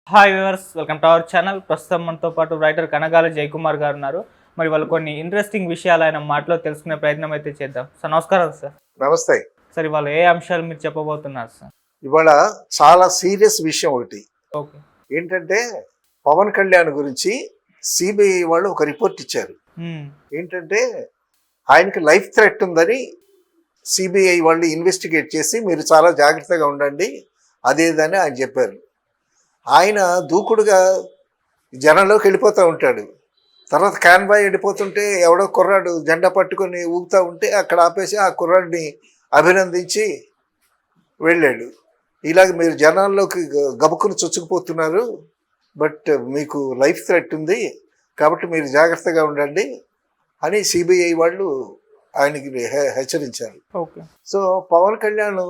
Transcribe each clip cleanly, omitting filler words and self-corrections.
Hi viewers, welcome to our channel. ప్రస్తుతం మనతో పాటు రైటర్ కనగాల జయకుమార్ గారు ఉన్నారు. మరి వాళ్ళు కొన్ని ఇంట్రెస్టింగ్ విషయాలు ఆయన మాటలో తెలుసుకునే ప్రయత్నం అయితే చేద్దాం. సార్ నమస్కారం సార్. నమస్తే. సార్ ఇవాళ ఏ అంశాలు మీరు చెప్పబోతున్నారు సార్? ఇవాళ చాలా సీరియస్ విషయం ఒకటి. ఓకే. ఏంటంటే పవన్ కళ్యాణ్ గురించి సిబిఐ వాళ్ళు ఒక రిపోర్ట్ ఇచ్చారు. ఏంటంటే ఆయనకి లైఫ్ థ్రెట్ ఉందని సిబిఐ వాళ్ళు ఇన్వెస్టిగేట్ చేసి మీరు చాలా జాగ్రత్తగా ఉండండి అదేదని ఆయన చెప్పారు. ఆయన దూకుడుగా జనంలోకి వెళ్ళిపోతూ ఉంటాడు. తర్వాత కాన్వాయ్ వెళ్ళిపోతుంటే ఎవడో కుర్రాడు జెండా పట్టుకొని ఊగుతూ ఉంటే అక్కడ ఆపేసి ఆ కుర్రాడిని అభినందించి వెళ్ళాడు. ఇలాగ మీరు జనాల్లోకి గబుక్కుని చొచ్చుకుపోతున్నారు, బట్ మీకు లైఫ్ థ్రెట్ ఉంది కాబట్టి మీరు జాగ్రత్తగా ఉండండి అని సిబిఐ వాళ్ళు ఆయనకి హెచ్చరించారు. ఓకే. సో పవన్ కళ్యాణ్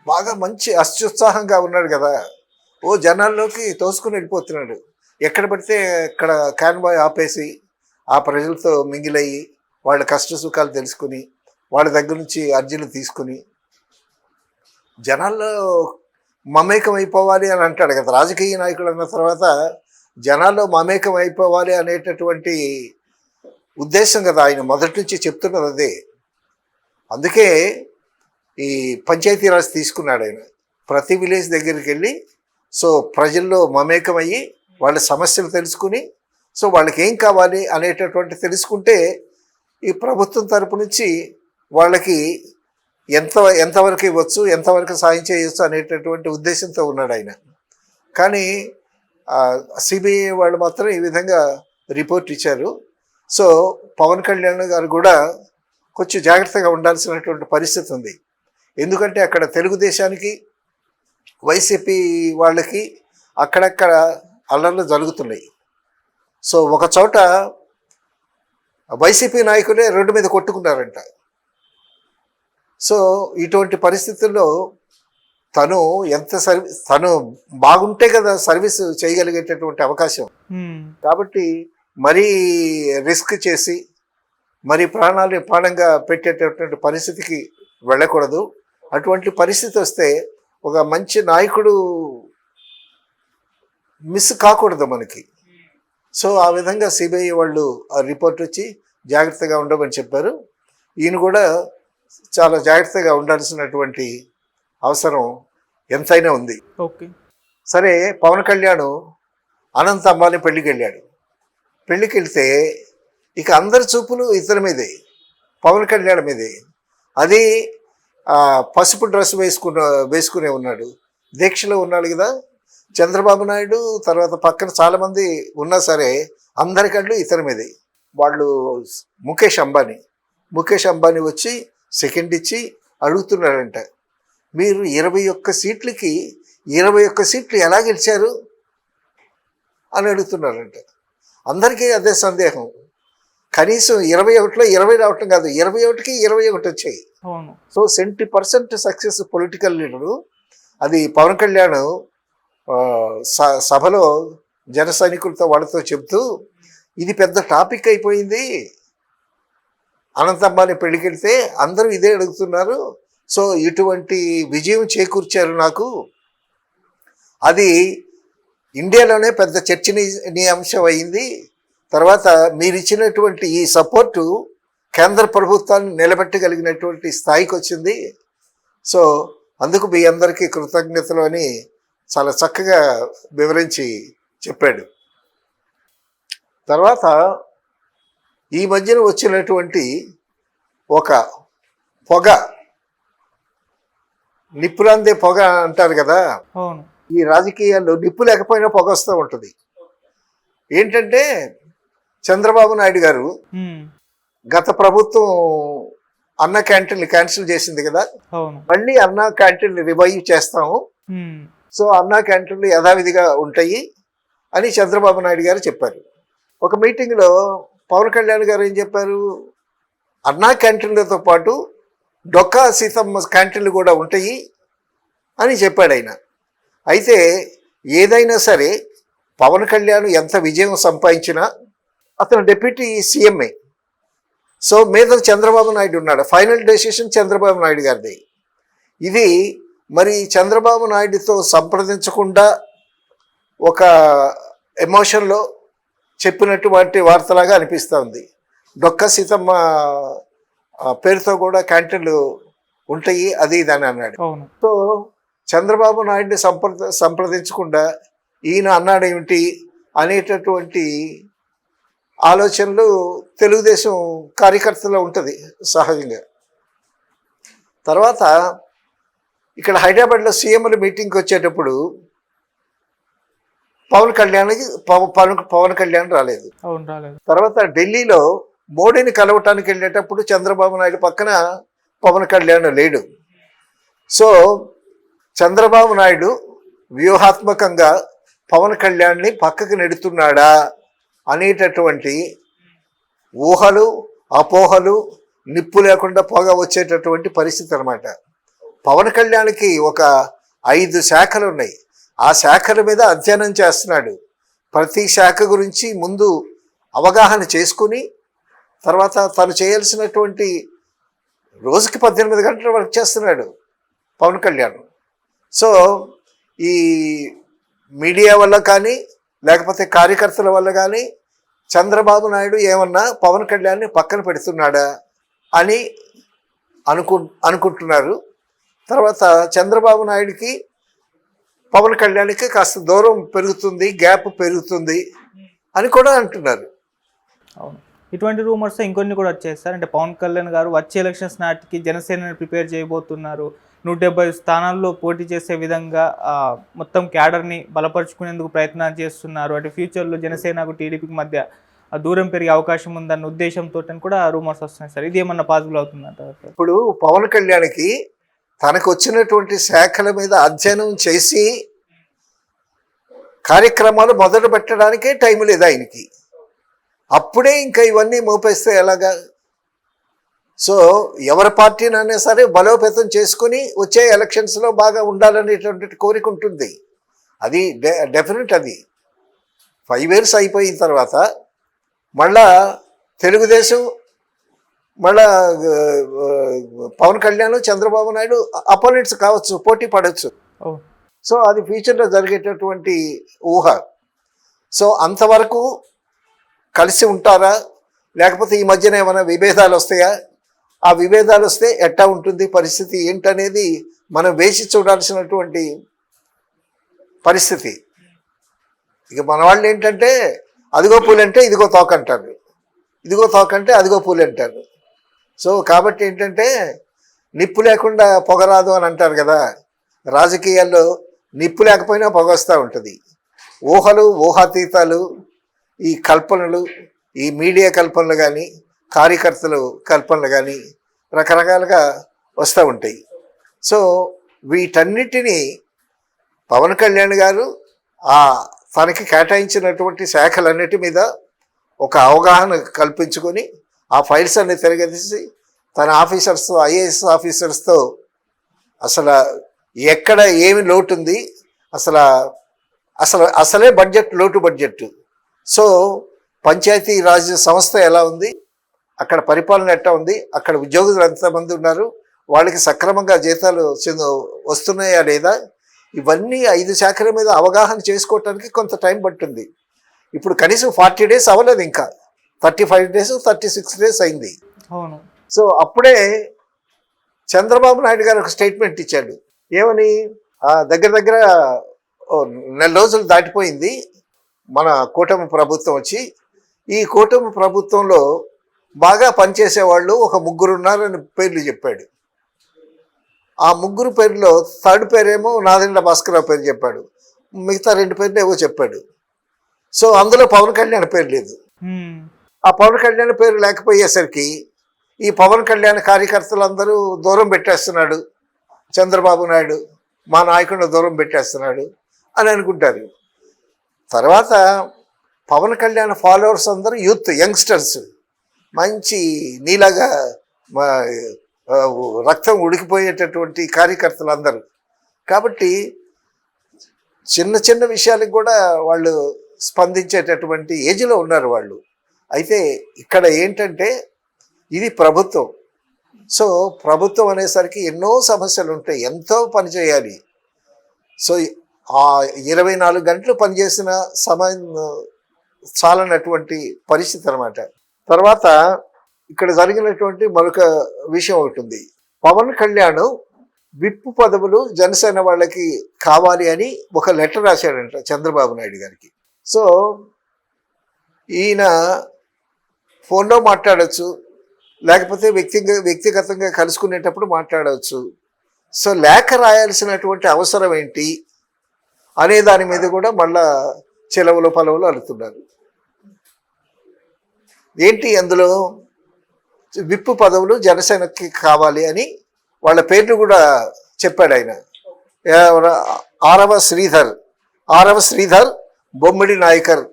బాగా మంచి అత్యుత్సాహంగా ఉన్నాడు కదా, ఓ జనాల్లోకి తోసుకుని వెళ్ళిపోతున్నాడు. ఎక్కడ పడితే అక్కడ కాన్వాయ్ ఆపేసి ఆ ప్రజలతో మింగిలయ్యి వాళ్ళ కష్ట సుఖాలు తెలుసుకుని వాళ్ళ దగ్గర నుంచి అర్జీలు తీసుకుని జనాల్లో మమేకం అయిపోవాలి అని అంటాడు కదా. రాజకీయ నాయకులు అన్న తర్వాత జనాల్లో మమేకం అయిపోవాలి అనేటటువంటి ఉద్దేశం కదా ఆయన మొదటి నుంచి చెప్తున్నది అదే. అందుకే ఈ పంచాయతీరాజ్ తీసుకున్నాడు ఆయన. ప్రతి విలేజ్ దగ్గరికి వెళ్ళి సో ప్రజల్లో మమేకమయ్యి వాళ్ళ సమస్యలు తెలుసుకుని సో వాళ్ళకి ఏం కావాలి అనేటటువంటి తెలుసుకుంటే ఈ ప్రభుత్వం తరపు నుంచి వాళ్ళకి ఎంతవరకు ఇవ్వచ్చు, ఎంతవరకు సాయం చేయవచ్చు అనేటటువంటి ఉద్దేశంతో ఉన్నాడు ఆయన. కానీ సిబిఐ వాళ్ళు మాత్రం ఈ విధంగా రిపోర్ట్ ఇచ్చారు. సో పవన్ కళ్యాణ్ గారు కూడా కొంచెం జాగ్రత్తగా ఉండాల్సినటువంటి పరిస్థితి ఉంది. ఎందుకంటే అక్కడ తెలుగుదేశానికి వైసీపీ వాళ్ళకి అక్కడక్కడ అల్లర్లు జరుగుతున్నాయి. సో ఒక చోట వైసీపీ నాయకులే రోడ్డు మీద కొట్టుకున్నారంట. సో ఇటువంటి పరిస్థితుల్లో తను తను బాగుంటే కదా సర్వీస్ చేయగలిగేటటువంటి అవకాశం. కాబట్టి మరీ రిస్క్ చేసి మరి ప్రాణాలని ప్రాణంగా పెట్టేటటువంటి పరిస్థితికి వెళ్ళకూడదు. అటువంటి పరిస్థితి వస్తే ఒక మంచి నాయకుడు మిస్ కాకూడదు మనకి. సో ఆ విధంగా సిబిఐ వాళ్ళు ఆ రిపోర్ట్ వచ్చి జాగ్రత్తగా ఉండమని చెప్పారు. ఈయన కూడా చాలా జాగ్రత్తగా ఉండాల్సినటువంటి అవసరం ఎంతైనా ఉంది. ఓకే. సరే, పవన్ కళ్యాణ్ అనంత అంబానీ పెళ్ళికి వెళ్ళాడు. పెళ్ళికి వెళ్తే ఇక అందరి చూపులు ఇతని మీదే, పవన్ కళ్యాణ్ మీదే. అది పసుపు డ్రెస్ వేసుకునే ఉన్నాడు, దీక్షలో ఉన్నాడు కదా. చంద్రబాబు నాయుడు తర్వాత పక్కన చాలామంది ఉన్నా సరే అందరికంటే ఇతని మీదే. వాళ్ళు ముఖేష్ అంబానీ వచ్చి సెకండ్ ఇచ్చి అడుగుతున్నాడంట, మీరు 21 సీట్లకి 21 సీట్లు ఎలా గెలిచారు అని అడుగుతున్నారంట. అందరికీ అదే సందేహం. కనీసం 21లో 20 రావటం కాదు, 21కి 21 వచ్చాయి. So 70% success political leader. అది పవన్ కళ్యాణ్ సభలో జన సైనికులతో వాళ్ళతో చెప్తూ ఇది పెద్ద టాపిక్ అయిపోయింది, అనంత అంబానీ పెళ్ళికి వెళ్తే అందరూ ఇదే అడుగుతున్నారు, సో ఇటువంటి విజయం చేకూర్చారు నాకు, అది ఇండియాలోనే పెద్ద చర్చనీయాంశం అయింది. తర్వాత మీరు ఇచ్చినటువంటి ఈ సపోర్టు కేంద్ర ప్రభుత్వాన్ని నిలబెట్టగలిగినటువంటి స్థాయికి వచ్చింది. సో అందుకు మీ అందరికీ కృతజ్ఞతలు అని చాలా చక్కగా వివరించి చెప్పాడు. తర్వాత ఈ మధ్యన వచ్చినటువంటి ఒక పొగ, నిప్పులందే పొగ అంటారు కదా, ఈ రాజకీయాల్లో నిప్పు లేకపోయినా పొగ వస్తూ ఉంటుంది. ఏంటంటే చంద్రబాబు నాయుడు గారు గత ప్రభుత్వం అన్న క్యాంటీన్లు క్యాన్సిల్ చేసింది కదా, మళ్ళీ అన్న క్యాంటీన్లు రివైవ్ చేస్తాము, సో అన్న క్యాంటీన్లు యథావిధిగా ఉంటాయి అని చంద్రబాబు నాయుడు గారు చెప్పారు. ఒక మీటింగ్లో పవన్ కళ్యాణ్ గారు ఏం చెప్పారు, అన్నా క్యాంటీన్లతో పాటు డొక్కా సీతమ్మ క్యాంటీన్లు కూడా ఉంటాయి అని చెప్పాడు ఆయన. అయితే ఏదైనా సరే పవన్ కళ్యాణ్ ఎంత విజయం సంపాదించినా అతను డిప్యూటీ సీఎంఏ. సో మీద చంద్రబాబు నాయుడు ఉన్నాడు, ఫైనల్ డెసిషన్ చంద్రబాబు నాయుడు గారిది. ఇది మరి చంద్రబాబు నాయుడుతో సంప్రదించకుండా ఒక ఎమోషన్లో చెప్పినటువంటి వార్తలాగా అనిపిస్తుంది. డొక్క సీతమ్మ పేరుతో కూడా క్యాంటీన్లు ఉంటాయి, అది ఇది అని అన్నాడు. అవును. సో చంద్రబాబు నాయుడిని సంప్రదించకుండా ఈయన అన్నాడేమిటి అనేటటువంటి ఆలోచనలు తెలుగుదేశం కార్యకర్తలో ఉంటుంది సహజంగా. తర్వాత ఇక్కడ హైదరాబాద్లో సీఎంల మీటింగ్కి వచ్చేటప్పుడు పవన్ కళ్యాణ్ రాలేదు. అవును, రాలేదు. తర్వాత ఢిల్లీలో మోడీని కలవటానికి వెళ్ళేటప్పుడు చంద్రబాబు నాయుడు పక్కన పవన్ కళ్యాణ్ లేడు. సో చంద్రబాబు నాయుడు వ్యూహాత్మకంగా పవన్ కళ్యాణ్ని పక్కకు నెడుతున్నాడా అనేటటువంటి ఊహలు, అపోహలు, నిప్పు లేకుండా పొగ వచ్చేటటువంటి పరిస్థితి అనమాట. పవన్ కళ్యాణ్కి ఒక 5 శాఖలు ఉన్నాయి. ఆ శాఖల మీద అధ్యయనం చేస్తున్నాడు. ప్రతి శాఖ గురించి ముందు అవగాహన చేసుకుని తర్వాత తను చేయాల్సినటువంటి రోజుకి 18 గంటలు వర్క్ చేస్తున్నాడు పవన్ కళ్యాణ్. సో ఈ మీడియా వల్ల కానీ లేకపోతే కార్యకర్తల వల్ల కానీ చంద్రబాబు నాయుడు ఏమన్నా పవన్ కళ్యాణ్ని పక్కన పెడుతున్నాడా అని అనుకుంటున్నారు. తర్వాత చంద్రబాబు నాయుడికి పవన్ కళ్యాణ్కి కాస్త దూరం పెరుగుతుంది, గ్యాప్ పెరుగుతుంది అని కూడా అంటున్నారు. అవును, ఇటువంటి రూమర్స్ ఇంకొన్ని కూడా వచ్చాయి సార్. అంటే పవన్ కళ్యాణ్ గారు వచ్చే ఎలక్షన్స్ నాటికి జనసేనని ప్రిపేర్ చేయబోతున్నారు. 170 స్థానాల్లో పోటీ చేసే విధంగా మొత్తం క్యాడర్ని బలపరుచుకునేందుకు ప్రయత్నాలు చేస్తున్నారు. అంటే ఫ్యూచర్లో జనసేనకు టీడీపీకి మధ్య దూరం పెరిగే అవకాశం ఉందన్న ఉద్దేశంతో కూడా రూమర్స్ వస్తున్నాయి సార్. ఇది ఏమన్నా పాసిబుల్ అవుతుందంట? ఇప్పుడు పవన్ కళ్యాణ్కి తనకు వచ్చినటువంటి శాఖల మీద అధ్యయనం చేసి కార్యక్రమాలు మొదలు పెట్టడానికే టైం లేదు ఆయనకి. అప్పుడే ఇంకా ఇవన్నీ మోపేస్తే ఎలాగా? సో ఎవరి పార్టీనైనా సరే బలోపేతం చేసుకుని వచ్చే ఎలక్షన్స్లో బాగా ఉండాలనేటువంటి కోరిక ఉంటుంది. అది డెఫినెట్. అది 5 years అయిపోయిన తర్వాత మళ్ళా తెలుగుదేశం, మళ్ళా పవన్ కళ్యాణ్, చంద్రబాబు నాయుడు అపోనెంట్స్ కావచ్చు, పోటీ పడవచ్చు. సో అది ఫ్యూచర్లో జరిగేటటువంటి ఊహ. సో అంతవరకు కలిసి ఉంటారా, లేకపోతే ఈ మధ్యన ఏమైనా విభేదాలు వస్తాయా? ఆ విభేదాలు వస్తే ఎట్టా ఉంటుంది పరిస్థితి ఏంటనేది మనం వేసి చూడాల్సినటువంటి పరిస్థితి. ఇక మన వాళ్ళు ఏంటంటే అదిగో పూలు అంటే ఇదిగో తోక అంటారు, ఇదిగో తోక అంటే అదిగో పూలు అంటారు. సో కాబట్టి ఏంటంటే నిప్పు లేకుండా పొగరాదు అని అంటారు కదా. రాజకీయాల్లో నిప్పు లేకపోయినా పొగ వస్తూ ఉంటుంది. ఊహలు, ఊహాతీతాలు, ఈ కల్పనలు, ఈ మీడియా కల్పనలు కానీ కార్యకర్తలు కల్పనలు కానీ రకరకాలుగా వస్తూ ఉంటాయి. సో వీటన్నిటినీ పవన్ కళ్యాణ్ గారు తనకి కేటాయించినటువంటి శాఖలన్నిటి మీద ఒక అవగాహన కల్పించుకొని ఆ ఫైల్స్ అన్ని తిరగదీసి తన ఆఫీసర్స్తో, ఐఏఎస్ ఆఫీసర్స్తో అసలు ఎక్కడ ఏమి లోటు ఉంది, అసలే లోటు బడ్జెట్. సో పంచాయతీ రాజ్ సంస్థ ఎలా ఉంది, అక్కడ పరిపాలన ఎట్టా ఉంది, అక్కడ ఉద్యోగులు ఎంతమంది ఉన్నారు, వాళ్ళకి సక్రమంగా జీతాలు వస్తున్నాయా లేదా, ఇవన్నీ 5 శాఖల మీద అవగాహన చేసుకోవటానికి కొంత టైం పట్టింది. ఇప్పుడు కనీసం 40 days అవ్వలేదు, ఇంకా 35 days 36 days అయింది. అవును. సో అప్పుడే చంద్రబాబు నాయుడు గారు ఒక స్టేట్మెంట్ ఇచ్చాడు. ఏమని? దగ్గర 4 రోజులు దాటిపోయింది మన కూటమి ప్రభుత్వం వచ్చి. ఈ కూటమి ప్రభుత్వంలో బాగా పనిచేసేవాళ్ళు ఒక 3 ఉన్నారని పేర్లు చెప్పాడు. ఆ 3 పేర్లో 3rd పేరేమో నాదెండ్ల భాస్కరరావు పేరు చెప్పాడు, మిగతా 2 పేర్లు ఏవో చెప్పాడు. సో అందులో పవన్ కళ్యాణ్ పేరు లేదు. ఆ పవన్ కళ్యాణ్ పేరు లేకపోయేసరికి ఈ పవన్ కళ్యాణ్ కార్యకర్తలందరూ దూరం పెట్టేస్తున్నాడు చంద్రబాబు నాయుడు, మా నాయకుడిని దూరం పెట్టేస్తున్నాడు అని అనుకుంటారు. తర్వాత పవన్ కళ్యాణ్ ఫాలోవర్స్ అందరూ యూత్, యంగ్స్టర్స్, మంచి నీలాగా రక్తం ఉడికిపోయేటటువంటి కార్యకర్తలు అందరూ. కాబట్టి చిన్న చిన్న విషయాలకు కూడా వాళ్ళు స్పందించేటటువంటి ఏజ్లో ఉన్నారు వాళ్ళు. అయితే ఇక్కడ ఏంటంటే ఇది ప్రభుత్వం. సో ప్రభుత్వం అనేసరికి ఎన్నో సమస్యలు ఉంటాయి, ఎంతో పని చేయాలి. సో ఆ 24 గంటలు పనిచేసిన సమయం చాలనటువంటి పరిస్థితి అనమాట. తర్వాత ఇక్కడ జరిగినటువంటి మరొక విషయం ఒకటి ఉంది. పవన్ కళ్యాణ్ విప్పు పదవులు జనసేన వాళ్ళకి కావాలి అని ఒక లెటర్ రాశాడంట చంద్రబాబు నాయుడు గారికి. సో ఈయన ఫోన్లో మాట్లాడచ్చు, లేకపోతే వ్యక్తిగతంగా కలుసుకునేటప్పుడు మాట్లాడవచ్చు. సో లేఖ రాయాల్సినటువంటి అవసరం ఏంటి అనే దాని మీద కూడా మళ్ళా చెలవులు పలవులు అడుగుతున్నారు. ఏంటి అందులో విప్పు పదవులు జనసేనకి కావాలి అని వాళ్ళ పేర్లు కూడా చెప్పాడు ఆయన. ఆరవ శ్రీధర్ బొమ్మిడి నాయకర్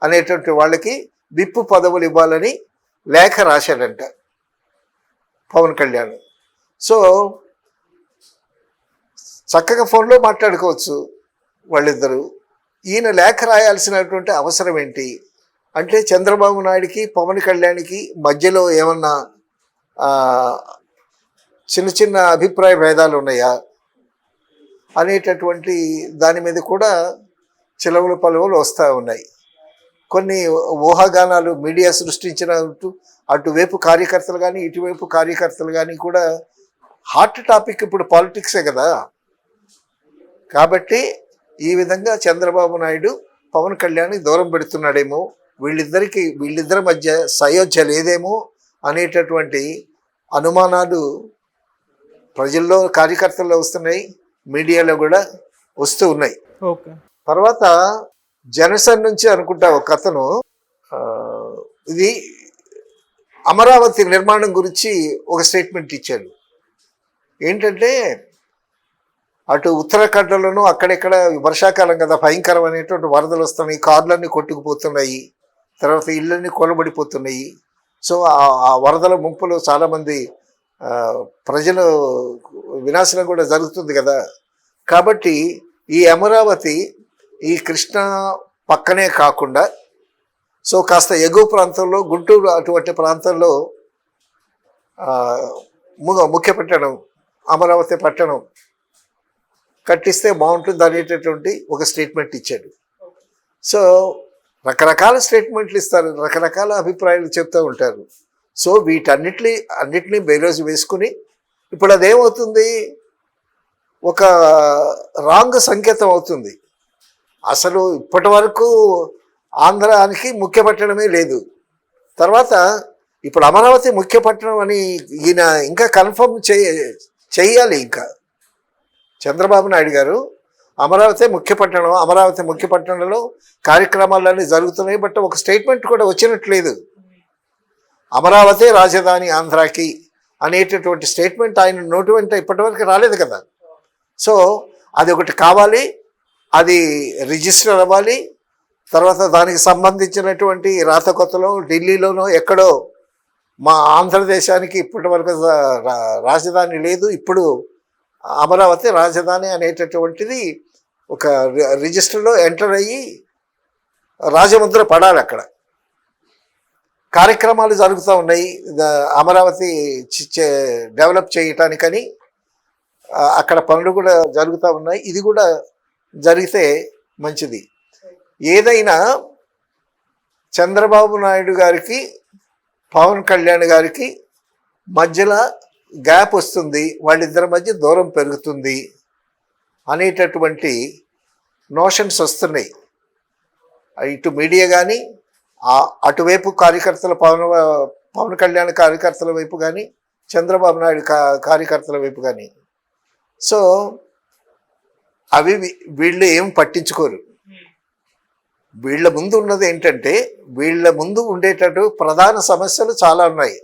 అనేటువంటి వాళ్ళకి విప్పు పదవులు ఇవ్వాలని లేఖ రాశాడంట పవన్ కళ్యాణ్. సో చక్కగా ఫోన్లో మాట్లాడుకోవచ్చు వాళ్ళిద్దరూ. ఈయన లేఖ రాయాల్సినటువంటి అవసరం ఏంటి అంటే చంద్రబాబు నాయుడికి పవన్ కళ్యాణ్కి మధ్యలో ఏమన్నా చిన్న చిన్న అభిప్రాయ భేదాలు ఉన్నాయా అనేటటువంటి దాని మీద కూడా చిలవలు పలువులు వస్తూ ఉన్నాయి. కొన్ని ఊహాగానాలు మీడియా సృష్టించినట్టు అటువైపు కార్యకర్తలు కానీ ఇటువైపు కార్యకర్తలు కానీ కూడా హాట్ టాపిక్ ఇప్పుడు పాలిటిక్సే కదా. కాబట్టి ఈ విధంగా చంద్రబాబు నాయుడు పవన్ కళ్యాణ్ దూరం పెడుతున్నాడేమో, వీళ్ళిద్దరి మధ్య సయోధ్య లేదేమో అనేటటువంటి అనుమానాలు ప్రజల్లో కార్యకర్తల్లో వస్తున్నాయి, మీడియాలో కూడా వస్తూ ఉన్నాయి. ఓకే. తర్వాత జనసేన నుంచి అనుకుంటా ఒక అతను ఇది అమరావతి నిర్మాణం గురించి ఒక స్టేట్మెంట్ ఇచ్చాడు. ఏంటంటే అటు ఉత్తరాఖండ్లోనూ అక్కడెక్కడ వర్షాకాలం కదా, భయంకరమైనటువంటి వరదలు వస్తున్నాయి, కార్లన్నీ కొట్టుకుపోతున్నాయి, తర్వాత ఇళ్ళన్నీ కొలబడిపోతున్నాయి. సో ఆ వరదల ముంపులో చాలామంది ప్రజలు వినాశనం కూడా జరుగుతుంది కదా. కాబట్టి ఈ అమరావతి ఈ కృష్ణా పక్కనే కాకుండా సో కాస్త ఎగువ ప్రాంతంలో గుంటూరు అటువంటి ప్రాంతంలో ముఖ్య పట్టణం అమరావతి పట్టణం కట్టిస్తే బాగుంటుంది అనేటటువంటి ఒక స్టేట్మెంట్ ఇచ్చాడు. సో రకరకాల స్టేట్మెంట్లు ఇస్తారు, రకరకాల అభిప్రాయాలు చెప్తూ ఉంటారు. సో అన్నిటినీ బేరోజు వేసుకుని ఇప్పుడు అదేమవుతుంది, ఒక రాంగ్ సంకేతం అవుతుంది. అసలు ఇప్పటి వరకు ఆంధ్రానికి ముఖ్య పట్టణమే లేదు. తర్వాత ఇప్పుడు అమరావతి ముఖ్య పట్టణం అని ఈయన ఇంకా కన్ఫర్మ్ చేయాలి. ఇంకా చంద్రబాబు నాయుడు గారు అమరావతి ముఖ్య పట్టణంలో కార్యక్రమాలన్నీ జరుగుతున్నాయి, బట్ ఒక స్టేట్మెంట్ కూడా వచ్చినట్లేదు. అమరావతి రాజధాని ఆంధ్రాకి అనేటటువంటి స్టేట్మెంట్ ఆయన నోటి వెంట ఇప్పటివరకు రాలేదు కదా. సో అది ఒకటి కావాలి, అది రిజిస్టర్ అవ్వాలి. తర్వాత దానికి సంబంధించినటువంటి రాతకొత్తలో ఢిల్లీలోనో ఎక్కడో మా ఆంధ్రదేశానికి ఇప్పటివరకు రాజధాని లేదు, ఇప్పుడు అమరావతి రాజధాని అనేటటువంటిది ఒక రిజిస్టర్లో ఎంటర్ అయ్యి రాజముద్ర పడాలి. అక్కడ కార్యక్రమాలు జరుగుతూ ఉన్నాయి అమరావతి డెవలప్ చేయటానికని, అక్కడ పనులు కూడా జరుగుతూ ఉన్నాయి. ఇది కూడా జరిగితే మంచిది. ఏదైనా చంద్రబాబు నాయుడు గారికి పవన్ కళ్యాణ్ గారికి మధ్యలో గ్యాప్ వస్తుంది, వాళ్ళిద్దరి మధ్య దూరం పెరుగుతుంది అనేటటువంటి నోషన్స్ వస్తున్నాయి. ఇటు మీడియా కానీ అటువైపు కార్యకర్తల పవన్ కళ్యాణ్ కార్యకర్తల వైపు కానీ చంద్రబాబు నాయుడు కార్యకర్తల వైపు కానీ. సో అవి వీళ్ళు ఏం పట్టించుకోరు. వీళ్ళ ముందు ఉన్నది ఏంటంటే, వీళ్ళ ముందు ఉండేటట్టు ప్రధాన సమస్యలు చాలా ఉన్నాయి,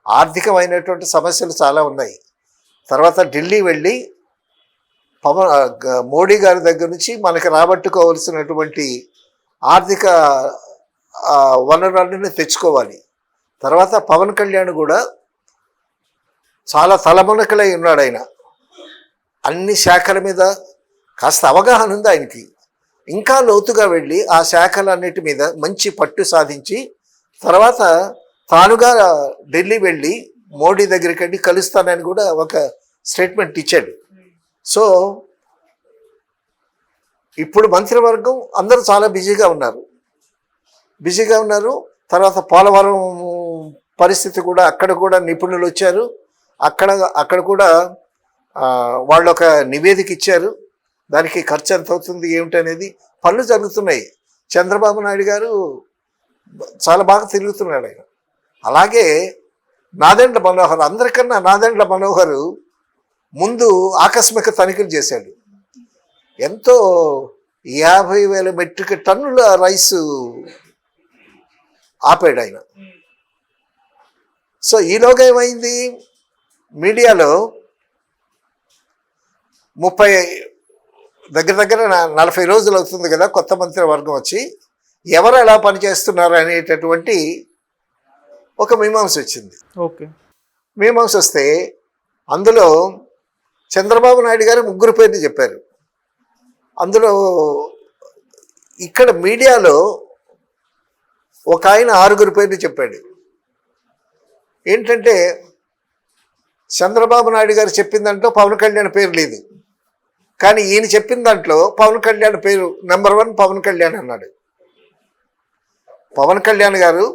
ఆర్థికమైనటువంటి సమస్యలు చాలా ఉన్నాయి. తర్వాత ఢిల్లీ వెళ్ళి మోడీ గారి దగ్గర నుంచి మనకి రాబట్టుకోవాల్సినటువంటి ఆర్థిక వనరులన్నీ తెచ్చుకోవాలి. తర్వాత పవన్ కళ్యాణ్ కూడా చాలా తలమునకలై ఉన్నాడు. ఆయన అన్ని శాఖల మీద కాస్త అవగాహన ఉంది ఆయనకి. ఇంకా లోతుగా వెళ్ళి ఆ శాఖలన్నిటి మీద మంచి పట్టు సాధించి తర్వాత తానుగా ఢిల్లీ వెళ్ళి మోడీ దగ్గరికి వెళ్ళి కలుస్తానని కూడా ఒక స్టేట్మెంట్ ఇచ్చాడు. సో ఇప్పుడు మంత్రివర్గం అందరూ చాలా బిజీగా ఉన్నారు. తర్వాత పోలవరం పరిస్థితి కూడా అక్కడ కూడా నిపుణులు వచ్చారు. అక్కడ కూడా వాళ్ళు ఒక నివేదిక ఇచ్చారు. దానికి ఖర్చు ఎంత అవుతుంది ఏమిటనేది పనులు జరుగుతున్నాయి. చంద్రబాబు నాయుడు గారు చాలా బాగా తిరుగుతున్నాడు ఆయన. అలాగే నాదెండ్ల మనోహర్, అందరికన్నా నాదెండ్ల మనోహర్ ముందు ఆకస్మిక తనిఖీలు చేశాడు. ఎంతో 50,000 మెట్రిక్ టన్నుల రైసు ఆపాడు ఆయన. సో ఈలోగా ఏమైంది, మీడియాలో 30 దగ్గర 40 రోజులు అవుతుంది కదా కొత్త మంత్రివర్గం వచ్చి, ఎవరు ఎలా పనిచేస్తున్నారు అనేటటువంటి ఒక మీమాంస వచ్చింది. ఓకే, మీమాంస వస్తే అందులో చంద్రబాబు నాయుడు గారు 3 పేర్లు చెప్పారు. అందులో ఇక్కడ మీడియాలో ఒక ఆయన 6 పేర్లు చెప్పాడు. ఏంటంటే చంద్రబాబు నాయుడు గారు చెప్పిన దాంట్లో పవన్ కళ్యాణ్ పేరు లేదు, కానీ ఈయన చెప్పిన దాంట్లో పవన్ కళ్యాణ్ పేరు నెంబర్ 1 పవన్ కళ్యాణ్ అన్నాడు. పవన్ కళ్యాణ్ గారు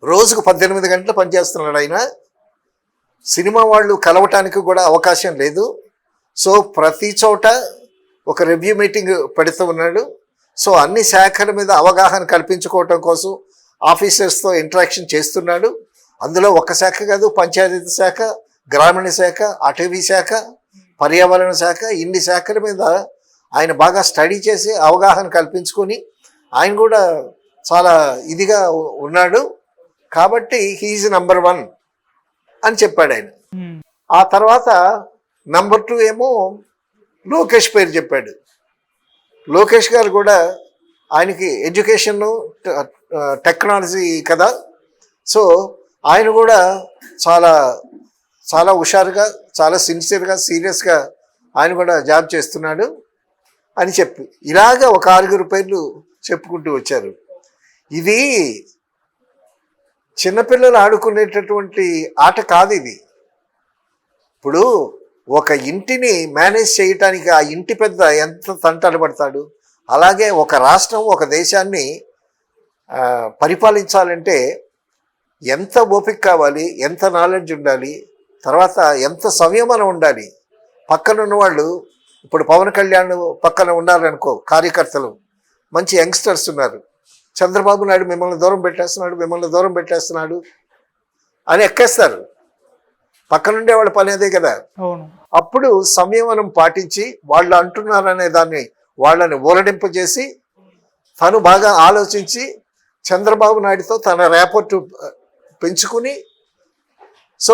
రోజుకు 18 గంటలు పనిచేస్తున్నాడు. ఆయన సినిమా వాళ్ళు కలవటానికి కూడా అవకాశం లేదు. సో ప్రతి చోట ఒక రివ్యూ మీటింగ్ పెడుతూ ఉన్నాడు. సో అన్ని శాఖల మీద అవగాహన కల్పించుకోవటం కోసం ఆఫీసర్స్తో ఇంటరాక్షన్ చేస్తున్నాడు. అందులో ఒక శాఖ కాదు, పంచాయతీ శాఖ, గ్రామీణ శాఖ, అటవీ శాఖ, పర్యావరణ శాఖ, ఇన్ని శాఖల మీద ఆయన బాగా స్టడీ చేసి అవగాహన కల్పించుకొని ఆయన కూడా చాలా ఇదిగా ఉన్నాడు. కాబట్టి హీఈస్ నెంబర్ 1 అని చెప్పాడు ఆయన. ఆ తర్వాత నెంబర్ 2 ఏమో లోకేష్ పేరు చెప్పాడు. లోకేష్ గారు కూడా ఆయనకి ఎడ్యుకేషన్ టెక్నాలజీ కదా, సో ఆయన కూడా చాలా చాలా హుషారుగా, చాలా సిన్సియర్గా, సీరియస్గా ఆయన కూడా జాబ్ చేస్తున్నాడు అని చెప్పి ఇలాగా ఒక 6 పేర్లు చెప్పుకుంటూ వచ్చారు. ఇది చిన్నపిల్లలు ఆడుకునేటటువంటి ఆట కాదు ఇది. ఇప్పుడు ఒక ఇంటిని మేనేజ్ చేయటానికి ఆ ఇంటి పెద్ద ఎంత తంటాలు పడతాడు, అలాగే ఒక రాష్ట్రం, ఒక దేశాన్ని పరిపాలించాలంటే ఎంత ఓపిక కావాలి, ఎంత నాలెడ్జ్ ఉండాలి, తర్వాత ఎంత సంయమనం ఉండాలి. పక్కన ఉన్న వాళ్ళు, ఇప్పుడు పవన్ కళ్యాణ్ పక్కన ఉన్నారనుకో, కార్యకర్తలు మంచి యంగ్స్టర్స్ ఉన్నారు, చంద్రబాబు నాయుడు మిమ్మల్ని దూరం పెట్టేస్తున్నాడు అని ఎక్కేస్తారు. పక్కనుండే వాళ్ళ పని అదే కదా. అప్పుడు సంయమనం పాటించి వాళ్ళు అంటున్నారనే దాన్ని వాళ్ళని ఊరడింపజేసి తను బాగా ఆలోచించి చంద్రబాబు నాయుడుతో తన రేపర్టు పెంచుకుని సో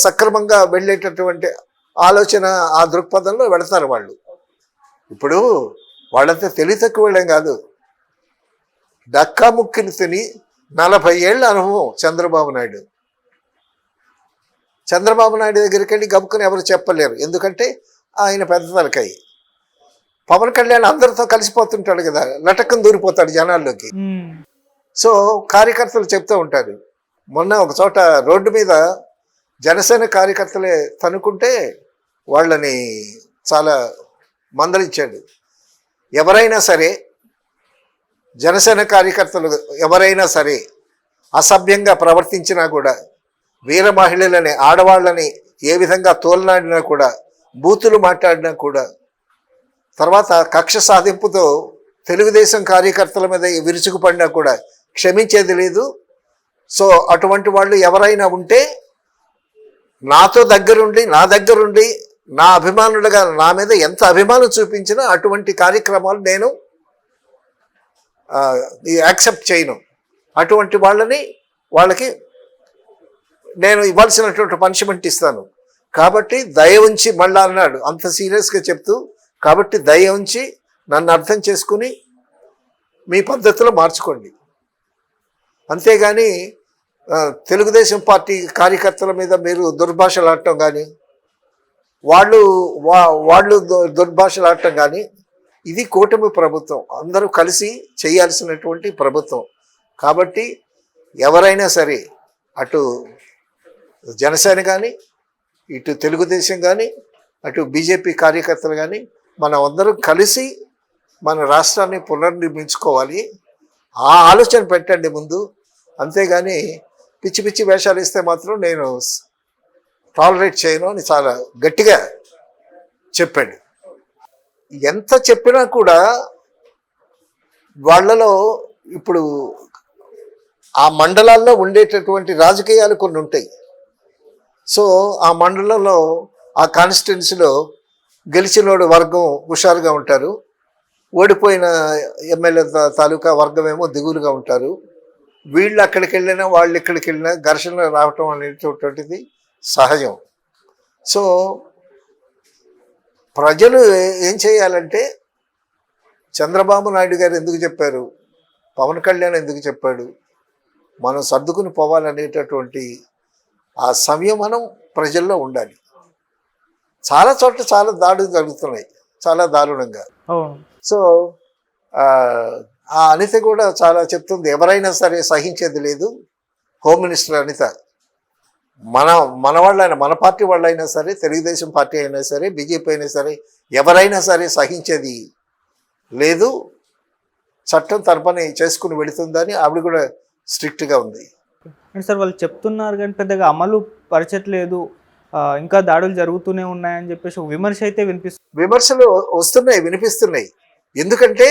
సక్రమంగా వెళ్ళేటటువంటి ఆలోచన, ఆ దృక్పథంలో వెళతారు వాళ్ళు. ఇప్పుడు వాళ్ళంతా తెలివి తక్కువ వెళ్ళం కాదు. డక్కా ముక్కిని తిని 40 ఏళ్ళ అనుభవం చంద్రబాబు నాయుడు దగ్గరికి వెళ్ళి గబుక్కుని ఎవరు చెప్పలేరు, ఎందుకంటే ఆయన పెద్ద తలకాయి. పవన్ కళ్యాణ్ అందరితో కలిసిపోతుంటాడు కదా, లటక్కను దూరిపోతాడు జనాల్లోకి. సో కార్యకర్తలు చెప్తూ ఉంటారు. మొన్న ఒక చోట రోడ్డు మీద జనసేన కార్యకర్తలే తనుకుంటే వాళ్ళని చాలా మందలించాడు. ఎవరైనా సరే, జనసేన కార్యకర్తలు ఎవరైనా సరే అసభ్యంగా ప్రవర్తించినా కూడా, వీర మహిళలని, ఆడవాళ్ళని ఏ విధంగా తోలనాడినా కూడా, బూతులు మాట్లాడినా కూడా, తర్వాత కక్ష సాధింపుతో తెలుగుదేశం కార్యకర్తల మీద విరుచుకుపడినా కూడా క్షమించేది లేదు. సో అటువంటి వాళ్ళు ఎవరైనా ఉంటే నా దగ్గరుండి నా అభిమానులుగా నా మీద ఎంత అభిమానం చూపించినా అటువంటి కార్యక్రమాలు నేను యాక్సెప్ట్ చేయను. అటువంటి వాళ్ళకి నేను ఇవ్వాల్సినటువంటి పనిష్మెంట్ ఇస్తాను. కాబట్టి దయ ఉంచి, మళ్ళా అన్నాడు అంత సీరియస్గా చెప్తూ, కాబట్టి దయ ఉంచి నన్ను అర్థం చేసుకుని మీ పద్ధతిలో మార్చుకోండి. అంతేగాని తెలుగుదేశం పార్టీ కార్యకర్తల మీద మీరు దుర్భాషలాడటం కానీ, వాళ్ళు దుర్భాషలాడటం కానీ, ఇది కూటమి ప్రభుత్వం, అందరూ కలిసి చేయాల్సినటువంటి ప్రభుత్వం. కాబట్టి ఎవరైనా సరే, అటు జనసేన కానీ, ఇటు తెలుగుదేశం కానీ, అటు బీజేపీ కార్యకర్తలు కానీ మనం అందరం కలిసి మన రాష్ట్రాన్ని పునర్నిర్మించుకోవాలి. ఆ ఆలోచన పెట్టండి ముందు. అంతేగాని పిచ్చి పిచ్చి వేషాలు ఇస్తే మాత్రం నేను టాలరేట్ చేయను అని చాలా గట్టిగా చెప్పండి. ఎంత చెప్పినా కూడా వాళ్ళలో ఇప్పుడు ఆ మండలాల్లో ఉండేటటువంటి రాజకీయాలు కొన్ని ఉంటాయి. సో ఆ మండలంలో ఆ కాన్స్టిట్యున్సీలో గెలిచినోడు వర్గం హుషారుగా ఉంటారు, ఓడిపోయిన ఎమ్మెల్యే తాలూకా వర్గం ఏమో దిగులుగా ఉంటారు. వీళ్ళు అక్కడికి వెళ్ళినా వాళ్ళు ఇక్కడికి వెళ్ళినా ఘర్షణ రావటం అనేటటువంటిది సహజం. సో ప్రజలు ఏం చేయాలంటే చంద్రబాబు నాయుడు గారు ఎందుకు చెప్పారు, పవన్ కళ్యాణ్ ఎందుకు చెప్పాడు, మనం సర్దుకుని పోవాలనేటటువంటి ఆ సంయమనం ప్రజల్లో ఉండాలి. చాలా చోట్ల చాలా దాడులు జరుగుతున్నాయి, చాలా దారుణంగా. సో ఆ అనిత కూడా చాలా చెప్తుంది, ఎవరైనా సరే సహించేది లేదు. హోమ్ మినిస్టర్ అనిత మన వాళ్ళైనా, మన పార్టీ వాళ్ళైనా సరే, తెలుగుదేశం పార్టీ అయినా సరే, బీజేపీ అయినా సరే, ఎవరైనా సరే సహించేది లేదు, చట్టం తన పని చేసుకుని వెళుతుందని ఆవిడ కూడా స్ట్రిక్ట్గా ఉంది. అంటే సార్ వాళ్ళు చెప్తున్నారు కానీ పెద్దగా అమలు పరచట్లేదు, ఇంకా దాడులు జరుగుతూనే ఉన్నాయని చెప్పేసి ఒక విమర్శ అయితే వినిపిస్తుంది. విమర్శలు వస్తున్నాయి, వినిపిస్తున్నాయి. ఎందుకంటే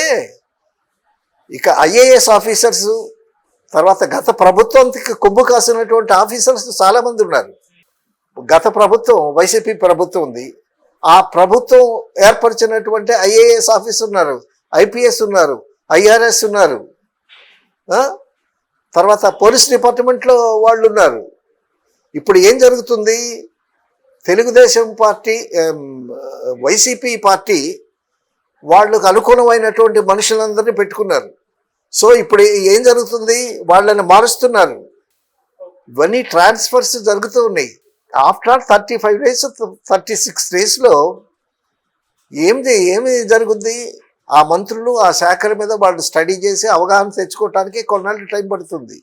ఇక ఐఏఎస్ ఆఫీసర్స్, తర్వాత గత ప్రభుత్వానికి కొమ్ము కాసినటువంటి ఆఫీసర్స్ చాలామంది ఉన్నారు. గత ప్రభుత్వం వైసీపీ ప్రభుత్వం ఉంది, ఆ ప్రభుత్వం ఏర్పరిచినటువంటి ఐఏఎస్ ఆఫీసర్ ఉన్నారు, ఐపీఎస్ ఉన్నారు, ఐఆర్ఎస్ ఉన్నారు, తర్వాత పోలీస్ డిపార్ట్మెంట్లో వాళ్ళు ఉన్నారు. ఇప్పుడు ఏం జరుగుతుంది, తెలుగుదేశం పార్టీ వైసీపీ పార్టీ వాళ్ళకు అనుకూలమైనటువంటి మనుషులందరినీ పెట్టుకున్నారు. సో ఇప్పుడు ఏం జరుగుతుంది, వాళ్ళని మారుస్తున్నారు. ఇవన్నీ ట్రాన్స్ఫర్స్ జరుగుతూ ఉన్నాయి. ఆఫ్టర్ 35 days 36 daysలో ఏమి జరుగుద్ది, ఆ మంత్రులు ఆ శాఖల మీద వాళ్ళు స్టడీ చేసి అవగాహన తెచ్చుకోవటానికి కొన్నాళ్ళు టైం పడుతుంది.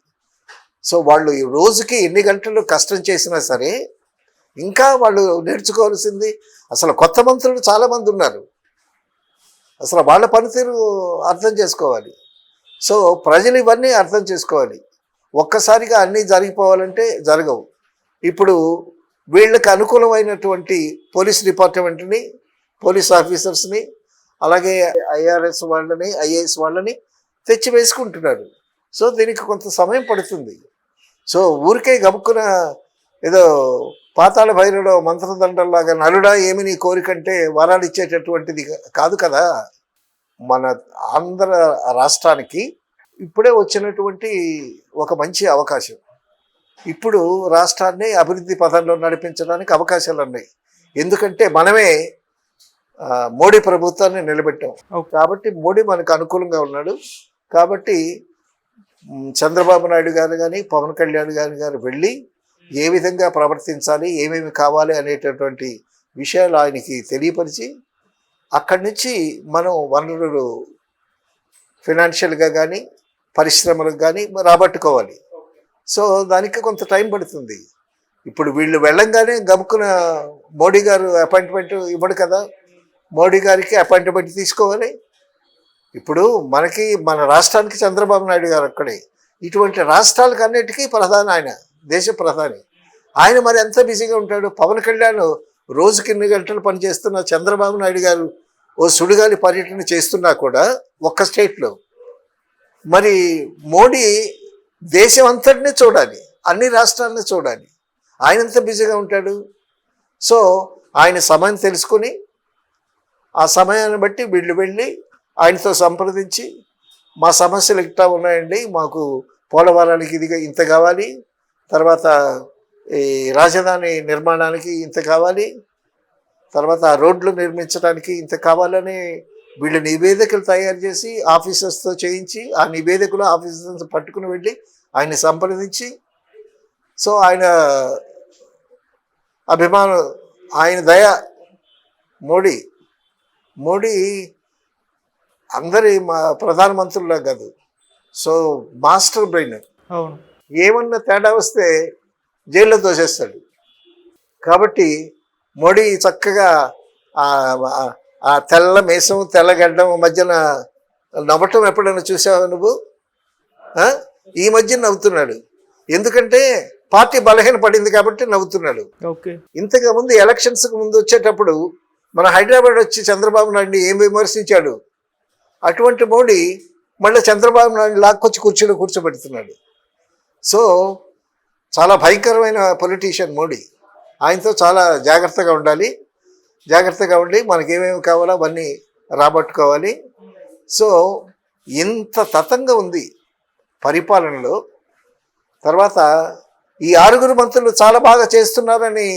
సో వాళ్ళు ఈ రోజుకి ఎన్ని గంటలు కష్టం చేసినా సరే ఇంకా వాళ్ళు నేర్చుకోవాల్సింది. అసలు కొత్త మంత్రులు చాలామంది ఉన్నారు, అసలు వాళ్ళ పనితీరు అర్థం చేసుకోవాలి. సో ప్రజలు ఇవన్నీ అర్థం చేసుకోవాలి. ఒక్కసారిగా అన్నీ జరిగిపోవాలంటే జరగవు. ఇప్పుడు వీళ్ళకి అనుకూలమైనటువంటి పోలీస్ డిపార్ట్మెంట్ని, పోలీస్ ఆఫీసర్స్ని, అలాగే ఐఆర్ఎస్ వాళ్ళని, ఐఏఎస్ వాళ్ళని తెచ్చి వేసుకుంటున్నారు. సో దీనికి కొంత సమయం పడుతుంది. సో ఊరికే గబుక్కున ఏదో పాతాళ భైరవులో మంత్రదండల్లాగా నలుడా ఏమి నీ కోరికంటే వరాలు ఇచ్చేటటువంటిది కాదు కదా. మన ఆంధ్ర రాష్ట్రానికి ఇప్పుడే వచ్చినటువంటి ఒక మంచి అవకాశం. ఇప్పుడు రాష్ట్రాన్ని అభివృద్ధి పథంలో నడిపించడానికి అవకాశాలు ఉన్నాయి. ఎందుకంటే మనమే మోడీ ప్రభుత్వాన్ని నిలబెట్టాం కాబట్టి, మోడీ మనకు అనుకూలంగా ఉన్నాడు కాబట్టి చంద్రబాబు నాయుడు గారు కానీ పవన్ కళ్యాణ్ గారు వెళ్ళి ఏ విధంగా ప్రవర్తించాలి, ఏమేమి కావాలి అనేటటువంటి విషయాలు ఆయనకి తెలియపరిచి అక్కడి నుంచి మనం వనరులు ఫినాన్షియల్గా కానీ పరిశ్రమలకు కానీ రాబట్టుకోవాలి. సో దానికి కొంత టైం పడుతుంది. ఇప్పుడు వీళ్ళు వెళ్ళంగానే గబుక్కున మోడీ గారు అపాయింట్మెంట్ ఇవ్వడు కదా, మోడీ గారికి అపాయింట్మెంట్ తీసుకోవాలి. ఇప్పుడు మన రాష్ట్రానికి చంద్రబాబు నాయుడు గారు అక్కడే, ఇటువంటి రాష్ట్రాలకు అన్నిటికీ ప్రధాని ఆయన, దేశ ప్రధాని. ఆయన మరి ఎంత బిజీగా ఉంటాడు. పవన్ కళ్యాణ్ రోజుకి 2 గంటలు పనిచేస్తున్న చంద్రబాబు నాయుడు గారు ఓ సుడిగాలి పర్యటన చేస్తున్నా కూడా ఒక్క స్టేట్లో, మరి మోడీ దేశం అంతటినీ చూడాలి, అన్ని రాష్ట్రాలని చూడాలి. ఆయన ఎంత బిజీగా ఉంటాడు. సో ఆయన సమయం తెలుసుకొని ఆ సమయాన్ని బట్టి వీళ్ళు వెళ్ళి ఆయనతో సంప్రదించి మా సమస్యలు ఇట్లా ఉన్నాయండి, మాకు పోలవరానికి ఇంత కావాలి, తర్వాత ఈ రాజధాని నిర్మాణానికి ఇంత కావాలి, తర్వాత రోడ్లు నిర్మించడానికి ఇంత కావాలని వీళ్ళు నివేదికలు తయారు చేసి ఆఫీసర్స్తో చేయించి ఆ నివేదికలు ఆఫీసర్స్ పట్టుకుని వెళ్ళి ఆయన్ని సంప్రదించి, సో ఆయన అభిమానం, ఆయన దయ, మోడీ అందరి ప్రధానమంత్రుల్లో కాదు, సో మాస్టర్ బ్రెయిన్. ఏమన్నా తేడా వస్తే జైల్లో తోసేస్తాడు. కాబట్టి మోడీ చక్కగా ఆ తెల్ల మీసం తెల్లగడ్డం మధ్యన నవ్వటం ఎప్పుడైనా చూసావా నువ్వు? ఈ మధ్య నవ్వుతున్నాడు. ఎందుకంటే పార్టీ బలహీన పడింది కాబట్టి నవ్వుతున్నాడు. ఓకే. ఇంతకు ముందు ఎలక్షన్స్కి ముందు వచ్చేటప్పుడు మన హైదరాబాద్ వచ్చి చంద్రబాబు నాయుడిని ఏం విమర్శించాడు? అటువంటి మోడీ మళ్ళీ చంద్రబాబు నాయుడు లాక్కొచ్చి కుర్చీలో కూర్చోబెడుతున్నాడు. సో చాలా భయంకరమైన పొలిటీషియన్ మోడీ. ఆయనతో చాలా జాగ్రత్తగా ఉండాలి. జాగ్రత్తగా ఉండి మనకేమేమి కావాలో అవన్నీ రాబట్టుకోవాలి. సో ఇంత తతంగా ఉంది పరిపాలనలో. తర్వాత ఈ 6 మంత్రులు చాలా బాగా చేస్తున్నారని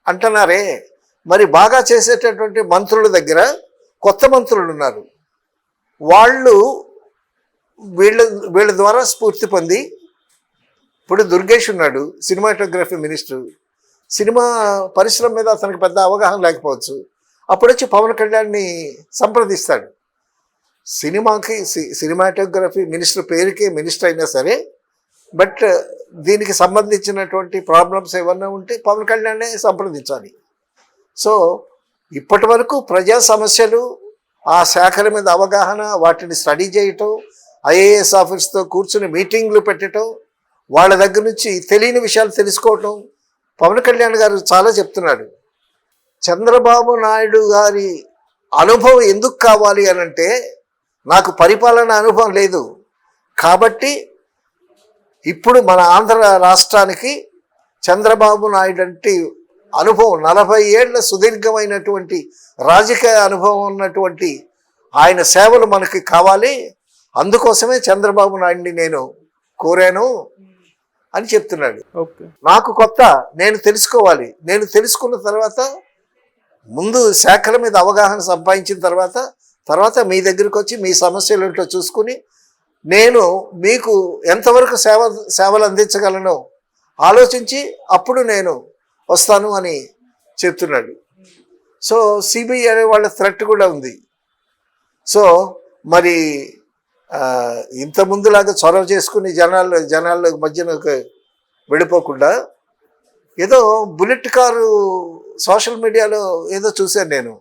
అంటున్నారే, మరి బాగా చేసేటటువంటి మంత్రుల దగ్గర కొత్త మంత్రులు ఉన్నారు. వాళ్ళు వీళ్ళ ద్వారా స్ఫూర్తి పొంది, ఇప్పుడు దుర్గేష్ ఉన్నాడు, సినిమాటోగ్రఫీ మినిస్టర్. సినిమా పరిశ్రమ మీద అతనికి పెద్ద అవగాహన లేకపోవచ్చు. అప్పుడొచ్చి పవన్ కళ్యాణ్ని సంప్రదిస్తాడు. సినిమాటోగ్రఫీ మినిస్టర్ పేరుకే మినిస్టర్ అయినా సరే, బట్ దీనికి సంబంధించినటువంటి ప్రాబ్లమ్స్ ఏమన్నా ఉంటే పవన్ కళ్యాణ్నే సంప్రదించాలి. సో ఇప్పటి వరకు ప్రజా సమస్యలు, ఆ శాఖల మీద అవగాహన, వాటిని స్టడీ చేయటం, ఐఏఎస్ ఆఫీస్తో కూర్చుని మీటింగ్లు పెట్టడం, వాళ్ళ దగ్గర నుంచి తెలియని విషయాలు తెలుసుకోవటం పవన్ కళ్యాణ్ గారు చాలా చెప్తున్నాడు. చంద్రబాబు నాయుడు గారి అనుభవం ఎందుకు కావాలి అని అంటే, నాకు పరిపాలన అనుభవం లేదు కాబట్టి ఇప్పుడు మన ఆంధ్ర రాష్ట్రానికి చంద్రబాబు నాయుడు అంటే అనుభవం, 40 ఏళ్ల సుదీర్ఘమైనటువంటి రాజకీయ అనుభవం ఉన్నటువంటి ఆయన సేవలు మనకి కావాలి. అందుకోసమే చంద్రబాబు నాయుడిని నేను కోరాను అని చెప్తున్నాడు. నాకు కొత్త, నేను తెలుసుకోవాలి. నేను తెలుసుకున్న తర్వాత ముందు శాఖల మీద అవగాహన సంపాదించిన తర్వాత మీ దగ్గరికి వచ్చి మీ సమస్యలు ఏంటో చూసుకుని నేను మీకు ఎంతవరకు సేవలు అందించగలను ఆలోచించి అప్పుడు నేను వస్తాను అని చెప్తున్నాడు. సో సిబిఐ అనే వాళ్ళ థ్రెట్ కూడా ఉంది. సో మరి ఇంత ముందులాగా చొరవ చేసుకుని జనాల మధ్యన వెళ్ళిపోకుండా ఏదో బుల్లెట్ కారు సోషల్ మీడియాలో ఏదో చూశాను నేను,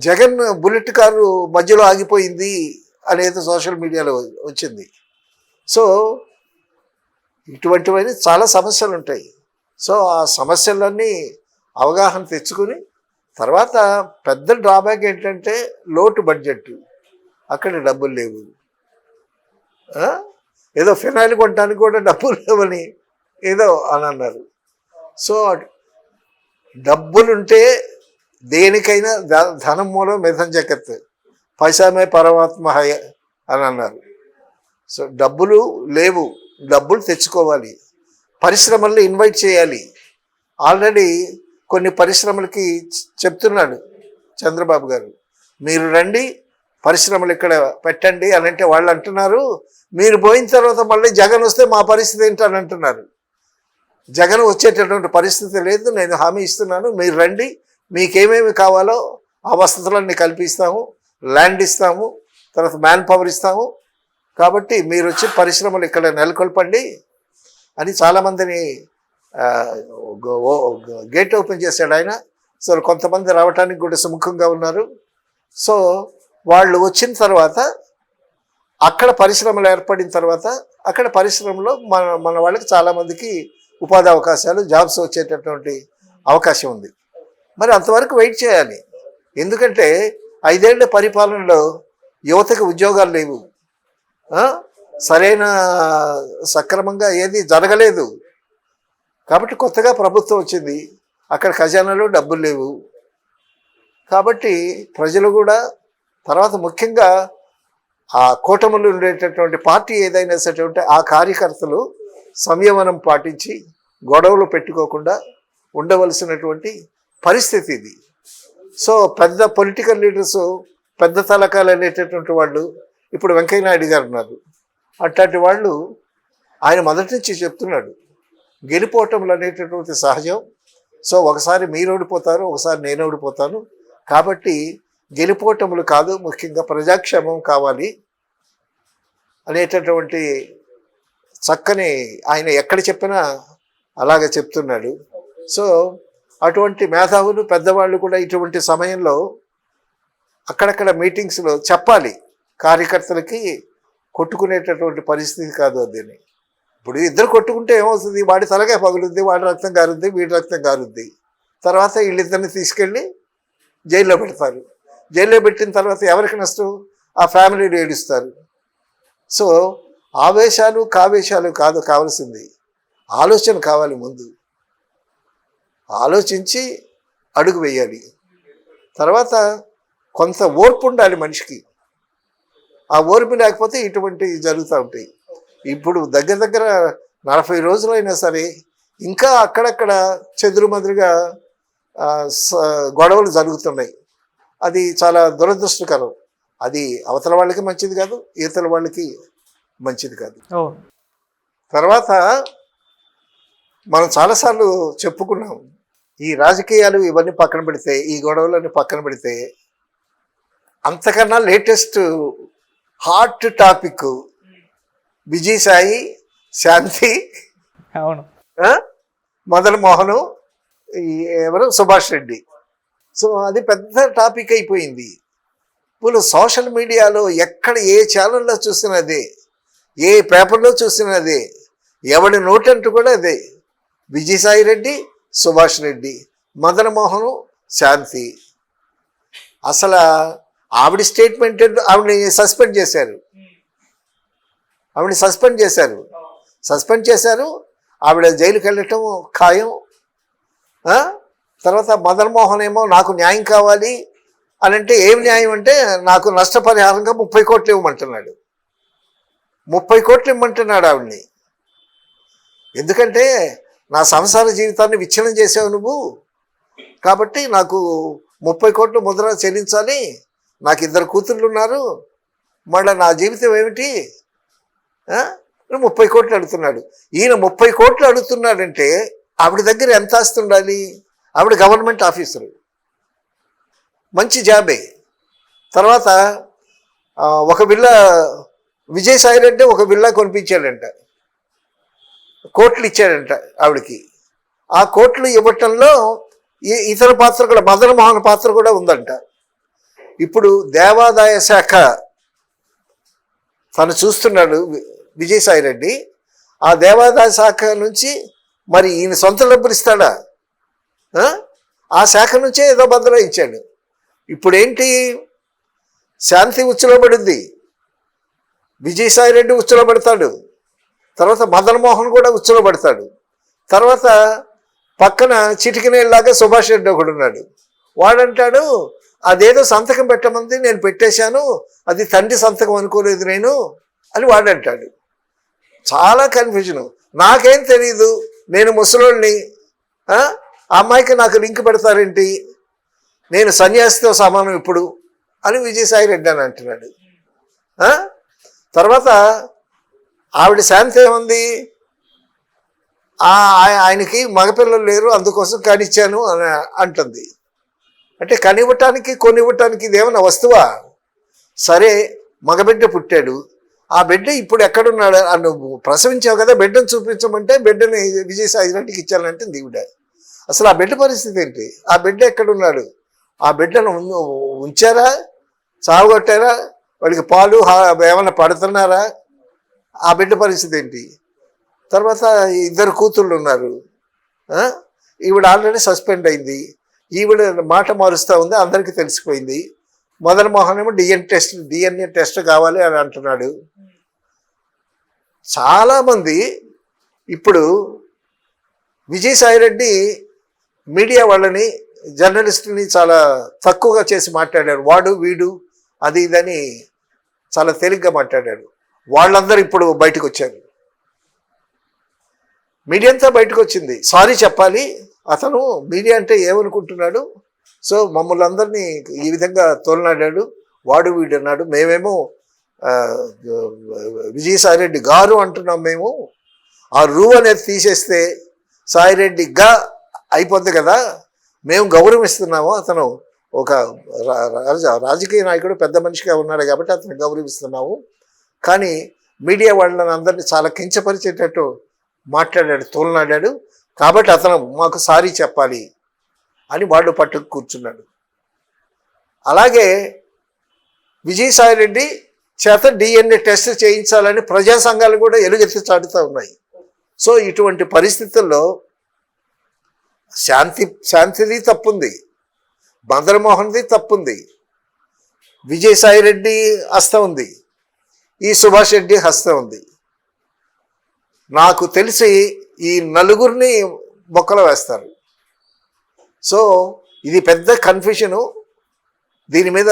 జగన్ బుల్లెట్ కారు మధ్యలో ఆగిపోయింది అనేది సోషల్ మీడియాలో వచ్చింది. సో ఇటువంటివన్నీ చాలా సమస్యలు ఉంటాయి. సో ఆ సమస్యలన్నీ అవగాహన తెచ్చుకుని తర్వాత పెద్ద డ్రాబ్యాక్ ఏంటంటే లోటు బడ్జెట్. అక్కడ డబ్బులు లేవు. ఏదో ఫినాయిల్ కొట్టడానికి కూడా డబ్బులు లేవని ఏదో అని అన్నారు. సో డబ్బులుంటే దేనికైనా ధనం మూలం మిథం జగత్, పైసామే పరమాత్మ హయ అని అన్నారు. సో డబ్బులు లేవు, డబ్బులు తెచ్చుకోవాలి. పరిశ్రమల్లో ఇన్వైట్ చేయాలి. ఆల్రెడీ కొన్ని పరిశ్రమలకి చెప్తున్నాడు చంద్రబాబు గారు, మీరు రండి పరిశ్రమలు ఇక్కడ పెట్టండి అని అంటే వాళ్ళు అంటున్నారు, మీరు పోయిన తర్వాత మళ్ళీ జగన్ వస్తే మా పరిస్థితి ఏంటని అంటున్నారు. జగన్ వచ్చేటటువంటి పరిస్థితి లేదు, నేను హామీ ఇస్తున్నాను, మీరు రండి, మీకేమేమి కావాలో ఆ వసతులన్నీ కల్పిస్తాము, ల్యాండ్ ఇస్తాము, తర్వాత మ్యాన్ పవర్ ఇస్తాము, కాబట్టి మీరు వచ్చి పరిశ్రమలు ఇక్కడ నెలకొల్పండి అని చాలామందిని గేట్ ఓపెన్ చేశాడు ఆయన. సో కొంతమంది రావడానికి కూడా సుముఖంగా ఉన్నారు. సో వాళ్ళు వచ్చిన తర్వాత అక్కడ పరిశ్రమలు ఏర్పడిన తర్వాత అక్కడ పరిశ్రమలో మన వాళ్ళకి చాలామందికి ఉపాధి అవకాశాలు, జాబ్స్ వచ్చేటటువంటి అవకాశం ఉంది. మరి అంతవరకు వెయిట్ చేయాలి. ఎందుకంటే 5 ఏళ్ల పరిపాలనలో యువతకు ఉద్యోగాలు లేవు, సరైన సక్రమంగా ఏది జరగలేదు. కాబట్టి కొత్తగా ప్రభుత్వం వచ్చింది, అక్కడ ఖజానాలో డబ్బులు లేవు. కాబట్టి ప్రజలు కూడా తర్వాత ముఖ్యంగా ఆ కూటములు ఉండేటటువంటి పార్టీ ఏదైనా సరే ఉంటే ఆ కార్యకర్తలు సంయమనం పాటించి గొడవలు పెట్టుకోకుండా ఉండవలసినటువంటి పరిస్థితి ఇది. సో పెద్ద పొలిటికల్ లీడర్స్, పెద్ద తలకాలు అనేటటువంటి వాళ్ళు ఇప్పుడు వెంకయ్యనాయుడు గారు ఉన్నారు. అట్లాంటి వాళ్ళు ఆయన మొదటి నుంచి చెప్తున్నాడు, గెలిపోవటంలు అనేటటువంటి సహజం. సో ఒకసారి మీరు ఓడిపోతారు, ఒకసారి నేను ఓడిపోతాను, కాబట్టి గెలిపోవటములు కాదు, ముఖ్యంగా ప్రజాక్షేమం కావాలి అనేటటువంటి చక్కని ఆయన ఎక్కడ చెప్పినా అలాగే చెప్తున్నాడు. సో అటువంటి మేధావులు పెద్దవాళ్ళు కూడా ఇటువంటి సమయంలో అక్కడక్కడ మీటింగ్స్లో చెప్పాలి, కార్యకర్తలకి కొట్టుకునేటటువంటి పరిస్థితి కాదు అదని. ఇప్పుడు ఇద్దరు కొట్టుకుంటే ఏమవుతుంది, వాడి తలగా పగులుద్ది, వాడి రక్తం కారుద్ది, వీడి రక్తం కారుద్ది. తర్వాత వీళ్ళిద్దరిని తీసుకెళ్ళి జైల్లో పెడతారు. జైల్లో పెట్టిన తర్వాత ఎవరికి నష్టం, ఆ ఫ్యామిలీని ఏడుస్తారు. సో ఆవేశాలు కావేశాలు కాదు కావాల్సింది, ఆలోచన కావాలి. ముందు ఆలోచించి అడుగు వేయాలి. తర్వాత కొంత ఓర్పు ఉండాలి మనిషికి. ఆ ఓర్పు లేకపోతే ఇటువంటివి జరుగుతూ ఉంటాయి. ఇప్పుడు దగ్గర దగ్గర 40 రోజులైనా సరే ఇంకా అక్కడక్కడ చెదురుమదురుగా గొడవలు జరుగుతున్నాయి. అది చాలా దురదృష్టకరం. అది అవతల వాళ్ళకి మంచిది కాదు, ఇతర వాళ్ళకి మంచిది కాదు. తర్వాత మనం చాలాసార్లు చెప్పుకున్నాం, ఈ రాజకీయాలు ఇవన్నీ పక్కన పెడితే, ఈ గొడవలన్నీ పక్కన పెడితే, అంతకన్నా లేటెస్ట్ హాట్ టాపిక్ విజయసాయి, శాంతి, అవును, మదన్ మోహన్, ఎవరు సుభాష్ రెడ్డి. సో అది పెద్ద టాపిక్ అయిపోయింది. ఇప్పుడు సోషల్ మీడియాలో ఎక్కడ ఏ ఛానల్లో చూసినా అదే, ఏ పేపర్లో చూసినా అదే, ఎవడి నోటంటూ కూడా అదే. విజయసాయి రెడ్డి, సుభాష్ రెడ్డి, మదన్ మోహన్, శాంతి. అసలు ఆవిడ స్టేట్మెంట్, ఆవిడని సస్పెండ్ చేశారు. సస్పెండ్ చేశారు. ఆవిడ జైలుకి వెళ్ళటం ఖాయం. తర్వాత మదన్ మోహన్ ఏమో నాకు న్యాయం కావాలి అని అంటే, ఏం న్యాయం అంటే నాకు నష్టపరిహారంగా 30 కోట్లు ఇవ్వమంటున్నాడు. 30 కోట్లు ఇవ్వమంటున్నాడు ఆవిడ్ని. ఎందుకంటే నా సంసార జీవితాన్ని విచ్ఛిన్నం చేసావు నువ్వు, కాబట్టి నాకు 30 కోట్లు ముద్ర చెల్లించాలి. నాకు 2 కూతుళ్ళు ఉన్నారు, మళ్ళీ నా జీవితం ఏమిటి? 30 కోట్లు అడుగుతున్నాడు. ఈయన 30 కోట్లు అడుగుతున్నాడంటే ఆవిడ దగ్గర ఎంత ఆస్తి ఉండాలి? ఆవిడ గవర్నమెంట్ ఆఫీసరు, మంచి జాబే. తర్వాత ఒక విల్లా, విజయసాయి రెడ్డి ఒక విల్లా కొనిపించాడంట, కోట్లు ఇచ్చాడంట ఆవిడకి. ఆ కోట్లు ఇవ్వటంలో ఇతర పాత్ర కూడా, మదన్ మోహన్ పాత్ర కూడా ఉందంట. ఇప్పుడు దేవాదాయ శాఖ తను చూస్తున్నాడు విజయసాయి రెడ్డి. ఆ దేవాదాయ శాఖ నుంచి మరి ఈయన సొంత డబ్బులు ఇస్తాడా? ఆ శాఖ నుంచే ఏదో బదులు ఇచ్చాడు. ఇప్పుడేంటి, శాంతి ఉచ్చులో పడుద్ది, విజయసాయి రెడ్డి ఉచ్చులో పడతాడు, తర్వాత మదన్ మోహన్ కూడా ఉచ్చులో పడతాడు. తర్వాత పక్కన చిటికినేలాగా సుభాష్ రెడ్డి ఒకడు ఉన్నాడు. వాడంటాడు, అదేదో సంతకం పెట్టమంది నేను పెట్టేశాను, అది తండ్రి సంతకం అనుకోలేదు నేను అని వాడంటాడు. చాలా కన్ఫ్యూజను. నాకేం తెలీదు, నేను ముసలోళ్ళని, ఆ అమ్మాయికి నాకు లింక్ పెడతారేంటి, నేను సన్యాసితో సమానం ఇప్పుడు అని విజయసాయి రెడ్డి అని అంటున్నాడు. తర్వాత ఆవిడ శాంతి ఏముంది, ఆయనకి మగపిల్లలు లేరు అందుకోసం కనిచ్చాను అని అంటుంది. అంటే కనివ్వటానికి కొనివ్వటానికి ఇదేమన్నా వస్తువా? సరే, మగబిడ్డ పుట్టాడు, ఆ బిడ్డ ఇప్పుడు ఎక్కడున్నాడు? నువ్వు ప్రసవించావు కదా, బిడ్డను చూపించమంటే బిడ్డని విజయసాయి రెడ్డికి ఇచ్చానంటే దీవిడ. అసలు ఆ బిడ్డ పరిస్థితి ఏంటి? ఆ బిడ్డ ఎక్కడున్నాడు? ఆ బిడ్డను ఉంచారా, సాగుగొట్టారా, వాడికి పాలు ఏమైనా పడుతున్నారా? ఆ బిడ్డ పరిస్థితి ఏంటి? తర్వాత 2 కూతుళ్ళు ఉన్నారు. ఈవిడ ఆల్రెడీ సస్పెండ్ అయింది. ఈవిడ మాట మారుస్తూ ఉంది, అందరికీ తెలిసిపోయింది. మదన్ మోహన్ ఏమో డిఎన్ఏ టెస్ట్ కావాలి అని అంటున్నాడు. చాలామంది ఇప్పుడు విజయసాయి రెడ్డి మీడియా వాళ్ళని, జర్నలిస్టుని చాలా తక్కువగా చేసి మాట్లాడాడు. వాడు వీడు అది ఇదని చాలా తేలిగ్గా మాట్లాడాడు. వాళ్ళందరూ ఇప్పుడు బయటకు వచ్చారు, మీడియా అంతా బయటకు వచ్చింది. సారీ చెప్పాలి, అతను మీడియా అంటే ఏమనుకుంటున్నాడు, సో మమ్మల్ని అందరినీ ఈ విధంగా తోలనాడాడు, వాడు వీడు అన్నాడు. మేమేమో విజయసాయిరెడ్డి గారు అంటున్నాం. మేము ఆ రూ అనేది తీసేస్తే సాయిరెడ్డిగా అయిపోద్ది కదా, మేము గౌరవిస్తున్నాము. అతను ఒక రాజకీయ నాయకుడు, పెద్ద మనిషిగా ఉన్నాడు కాబట్టి అతను గౌరవిస్తున్నాము. కానీ మీడియా వాళ్ళని అందరినీ చాలా కించపరిచేటట్టు మాట్లాడాడు, తోలనాడాడు. కాబట్టి అతను మాకు సారీ చెప్పాలి అని వాళ్ళు పట్టుకు కూర్చున్నాడు. అలాగే విజయసాయిరెడ్డి చేత డిఎన్ఏ టెస్ట్ చేయించాలని ప్రజా సంఘాలు కూడా ఎలుగెత్తి చాటుతూ ఉన్నాయి. సో ఇటువంటి పరిస్థితుల్లో శాంతిది తప్పుంది, మదన్మోహన్ది తప్పుంది, విజయసాయిరెడ్డి హస్తం ఉంది, ఈ సుభాష్ రెడ్డి హస్తం ఉంది. నాకు తెలిసి ఈ నలుగురిని బొక్కలు వేస్తారు. సో ఇది పెద్ద కన్ఫ్యూషను. దీని మీద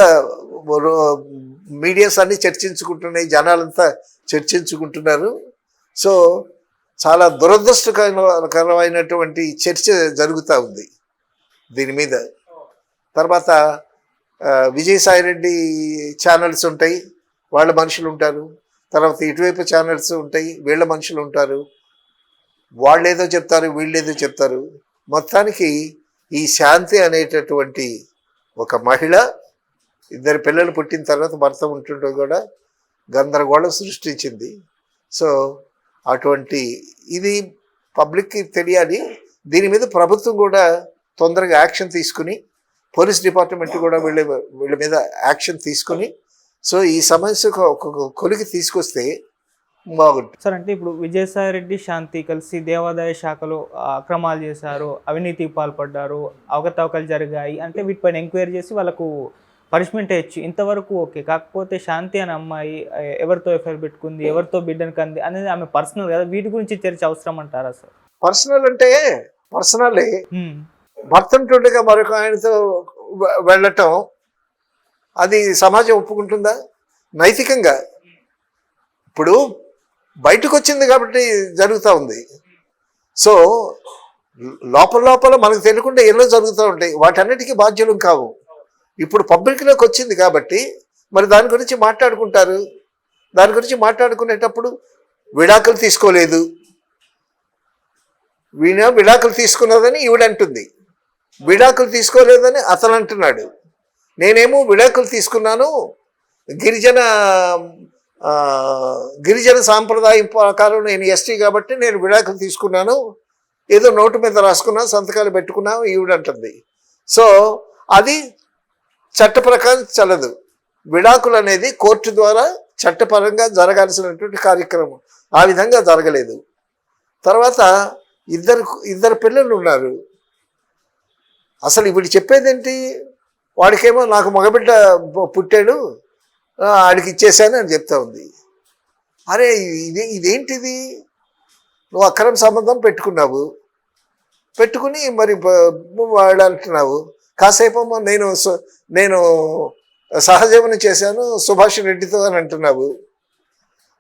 మీడియాస్ అన్నీ చర్చించుకుంటున్నాయి, జనాలంతా చర్చించుకుంటున్నారు. సో చాలా దురదృష్టకరమైనటువంటి చర్చ జరుగుతూ ఉంది దీని మీద. తర్వాత విజయసాయిరెడ్డి ఛానల్స్ ఉంటాయి, వాళ్ళ మనుషులు ఉంటారు. తర్వాత ఇటువైపు ఛానల్స్ ఉంటాయి, వీళ్ళ మనుషులు ఉంటారు. వాళ్ళేదో చెప్తారు, వీళ్ళేదో చెప్తారు. మొత్తానికి ఈ శాంతి అనేటటువంటి ఒక మహిళ 2 పిల్లలు పుట్టిన తర్వాత భర్త ఉంటుండో కూడా గందరగోళం సృష్టించింది. సో అటువంటి ఇది పబ్లిక్కి తెలియాలి. దీని మీద ప్రభుత్వం కూడా తొందరగా యాక్షన్ తీసుకుని, పోలీస్ డిపార్ట్మెంట్ కూడా వీళ్ళ మీద యాక్షన్ తీసుకుని, సో ఈ సమస్యకు ఒక కొలికి తీసుకొస్తే బాగుంటుంది సార్. అంటే ఇప్పుడు విజయసాయిరెడ్డి, శాంతి కలిసి దేవాదాయ శాఖలో అక్రమాలు చేశారు, అవినీతికి పాల్పడ్డారు, అవకతవకలు జరిగాయి అంటే వీటిపైన ఎంక్వైరీ చేసి వాళ్ళకు పనిష్మెంట్ ఇచ్చి ఇంతవరకు ఓకే. కాకపోతే శాంతి అనే అమ్మాయి ఎవరితో ఎఫ్ఐఆర్ పెట్టుకుంది, ఎవరితో బిడ్డను కంది అనేది ఆమె పర్సనల్ కదా, వీటి గురించి చర్చ అవసరం అంటారా సార్? పర్సనల్ అంటే పర్సనలే. భర్త ఉంటుండగా మరొక ఆయనతో వెళ్ళటం అది సమాజం ఒప్పుకుంటుందా? నైతికంగా ఇప్పుడు బయటకు వచ్చింది కాబట్టి జరుగుతూ ఉంది. సో లోపల మనకు తెలియకుండా ఎన్నో జరుగుతూ ఉంటాయి, వాటన్నిటికీ బాధ్యులం కావు. ఇప్పుడు పబ్లిక్లోకి వచ్చింది కాబట్టి మరి దాని గురించి మాట్లాడుకుంటారు. దాని గురించి మాట్లాడుకునేటప్పుడు విడాకులు తీసుకోలేదు, విడాకులు తీసుకున్నదని ఈవిడంటుంది, విడాకులు తీసుకోలేదని అతను అంటున్నాడు. నేనేమో విడాకులు తీసుకున్నాను, గిరిజన సాంప్రదాయం ప్రకారం నేను ఎస్టీ కాబట్టి నేను విడాకులు తీసుకున్నాను, ఏదో నోటు మీద రాసుకున్నా, సంతకాలు పెట్టుకున్నాను ఈవిడంటుంది. సో అది చట్ట ప్రకారం చల్లదు. విడాకులు అనేది కోర్టు ద్వారా చట్టపరంగా జరగాల్సినటువంటి కార్యక్రమం, ఆ విధంగా జరగలేదు. తర్వాత ఇద్దరు పిల్లలు ఉన్నారు. అసలు ఇప్పుడు చెప్పేదేంటి? వాడికేమో నాకు మగబిడ్డ పుట్టాడు, ఆడికి ఇచ్చేసాను అని చెప్తా ఉంది. అరే ఇదేంటిది? నువ్వు అక్రమ సంబంధం పెట్టుకుని మరి వాడు అంటున్నావు. కాసేపు నేను సహజీవనం చేశాను సుభాష్ రెడ్డితో అని అంటున్నావు.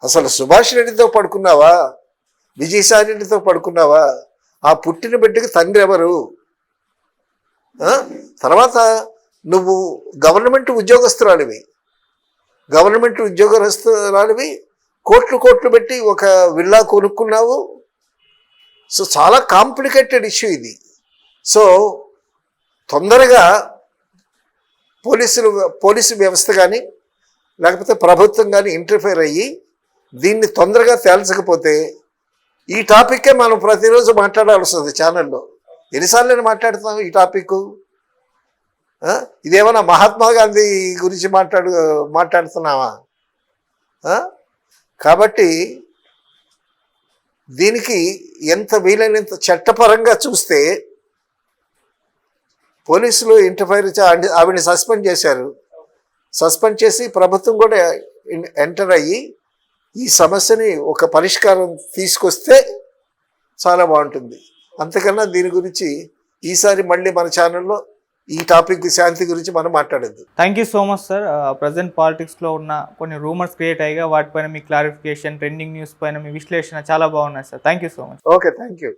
అసలు సుభాష్ రెడ్డితో పడుకున్నావా? విజయసాయి రెడ్డితో పడుకున్నావా? ఆ పుట్టిన బిడ్డకి తండ్రి ఎవరు? తర్వాత నువ్వు గవర్నమెంట్ ఉద్యోగస్తురాలివి, కోట్లు పెట్టి ఒక విల్లా కొనుక్కున్నావు. సో చాలా కాంప్లికేటెడ్ ఇష్యూ ఇది. సో తొందరగా పోలీసు వ్యవస్థ కానీ లేకపోతే ప్రభుత్వం కానీ ఇంటర్ఫేర్ అయ్యి దీన్ని తొందరగా తేల్చకపోతే ఈ టాపిక్కే మనం ప్రతిరోజు మాట్లాడాల్సి వస్తుంది ఛానల్లో. ఎన్నిసార్లు నేను మాట్లాడుతున్నాం ఈ టాపిక్? ఇదేమన్నా మహాత్మా గాంధీ గురించి మాట్లాడుతున్నావా? కాబట్టి దీనికి ఎంత వీలైనంత చట్టపరంగా చూస్తే పోలీసులు ఇంటర్ఫైర్ ఆవిడని సస్పెండ్ చేశారు. సస్పెండ్ చేసి ప్రభుత్వం కూడా ఎంటర్ అయ్యి ఈ సమస్యని ఒక పరిష్కారం తీసుకొస్తే చాలా బాగుంటుంది. అంతకన్నా దీని గురించి ఈసారి మళ్ళీ మన ఛానల్లో ఈ టాపిక్ శాంతి గురించి మనం మాట్లాడద్దు. Thank you so much sir. Present పాలిటిక్స్లో ఉన్న కొన్ని రూమర్స్ క్రియేట్ అయ్యాయి, వాటిపైన మీ క్లారిఫికేషన్, ట్రెండింగ్ న్యూస్ పైన మీ విశ్లేషణ చాలా బాగున్నాయి sir. Thank you so much. Okay, thank you.